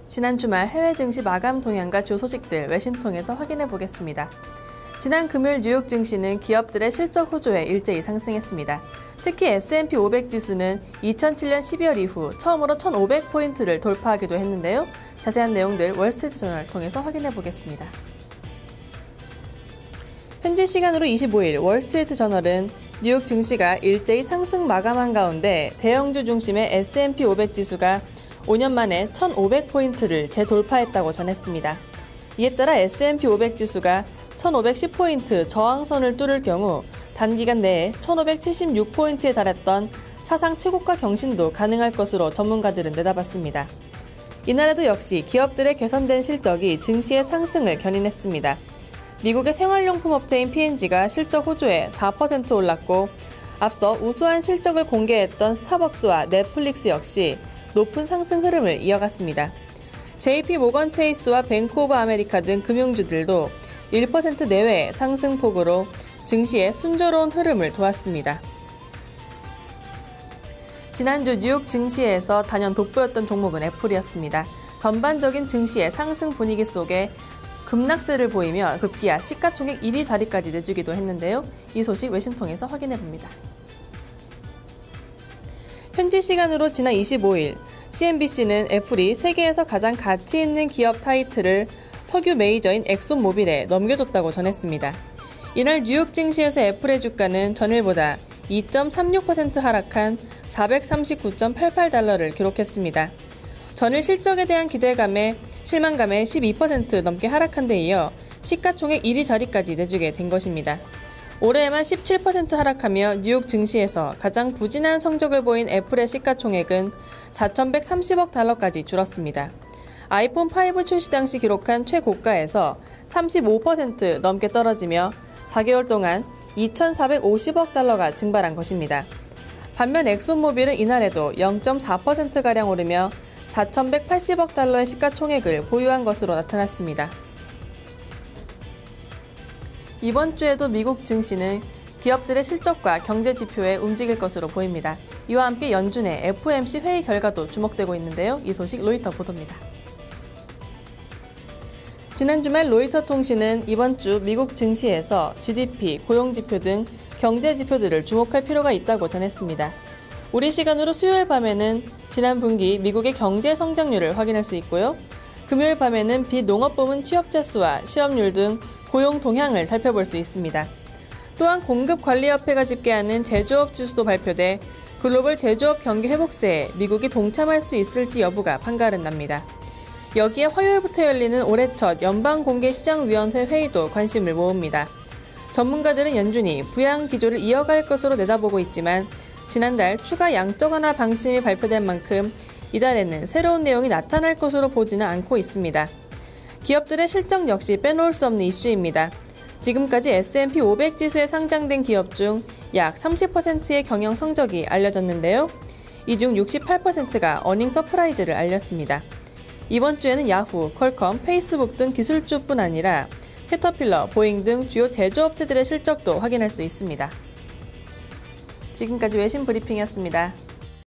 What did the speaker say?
지난 주말 해외 증시 마감 동향과 주 소식들 외신 통해서 확인해 보겠습니다. 지난 금요일 뉴욕 증시는 기업들의 실적 호조에 일제히 상승했습니다. 특히 S&P 500 지수는 2007년 12월 이후 처음으로 1,500포인트를 돌파하기도 했는데요. 자세한 내용들 월스트리트 저널을 통해서 확인해 보겠습니다. 현지 시간으로 25일 월스트리트 저널은 뉴욕 증시가 일제히 상승 마감한 가운데 대형주 중심의 S&P 500 지수가 5년 만에 1,500포인트를 재돌파했다고 전했습니다. 이에 따라 S&P 500 지수가 1,510포인트 저항선을 뚫을 경우 단기간 내에 1,576포인트에 달했던 사상 최고가 경신도 가능할 것으로 전문가들은 내다봤습니다. 이날에도 역시 기업들의 개선된 실적이 증시의 상승을 견인했습니다. 미국의 생활용품 업체인 P&G가 실적 호조에 4% 올랐고 앞서 우수한 실적을 공개했던 스타벅스와 넷플릭스 역시 높은 상승 흐름을 이어갔습니다. JP 모건 체이스와 뱅크 오브 아메리카 등 금융주들도 1% 내외의 상승폭으로 증시의 순조로운 흐름을 도왔습니다. 지난주 뉴욕 증시에서 단연 돋보였던 종목은 애플이었습니다. 전반적인 증시의 상승 분위기 속에 급락세를 보이며 급기야 시가총액 1위 자리까지 내주기도 했는데요. 이 소식 외신 통해서 확인해 봅니다. 현지 시간으로 지난 25일 CNBC는 애플이 세계에서 가장 가치 있는 기업 타이틀을 석유 메이저인 엑손모빌에 넘겨줬다고 전했습니다. 이날 뉴욕 증시에서 애플의 주가는 전일보다 2.36% 하락한 439.88달러를 기록했습니다. 전일 실적에 대한 실망감에 12% 넘게 하락한 데 이어 시가총액 1위 자리까지 내주게 된 것입니다. 올해에만 17% 하락하며 뉴욕 증시에서 가장 부진한 성적을 보인 애플의 시가총액은 4,130억 달러까지 줄었습니다. 아이폰 5 출시 당시 기록한 최고가에서 35% 넘게 떨어지며 4개월 동안 2,450억 달러가 증발한 것입니다. 반면 엑손모빌은 이날에도 0.4%가량 오르며 4,180억 달러의 시가총액을 보유한 것으로 나타났습니다. 이번 주에도 미국 증시는 기업들의 실적과 경제 지표에 움직일 것으로 보입니다. 이와 함께 연준의 FOMC 회의 결과도 주목되고 있는데요. 이 소식 로이터 보도입니다. 지난 주말 로이터 통신은 이번 주 미국 증시에서 GDP, 고용지표 등 경제 지표들을 주목할 필요가 있다고 전했습니다. 우리 시간으로 수요일 밤에는 지난 분기 미국의 경제 성장률을 확인할 수 있고요. 금요일 밤에는 비농업 부문 취업자 수와 실업률 등 고용 동향을 살펴볼 수 있습니다. 또한 공급관리협회가 집계하는 제조업 지수도 발표돼 글로벌 제조업 경기 회복세에 미국이 동참할 수 있을지 여부가 판가름 납니다. 여기에 화요일부터 열리는 올해 첫 연방공개시장위원회 회의도 관심을 모읍니다. 전문가들은 연준이 부양 기조를 이어갈 것으로 내다보고 있지만 지난달 추가 양적 완화 방침이 발표된 만큼 이달에는 새로운 내용이 나타날 것으로 보지는 않고 있습니다. 기업들의 실적 역시 빼놓을 수 없는 이슈입니다. 지금까지 S&P 500 지수에 상장된 기업 중 약 30%의 경영 성적이 알려졌는데요. 이 중 68%가 어닝 서프라이즈를 알렸습니다. 이번 주에는 야후, 퀄컴, 페이스북 등 기술주뿐 아니라 캐터필러, 보잉 등 주요 제조업체들의 실적도 확인할 수 있습니다. 지금까지 외신 브리핑이었습니다.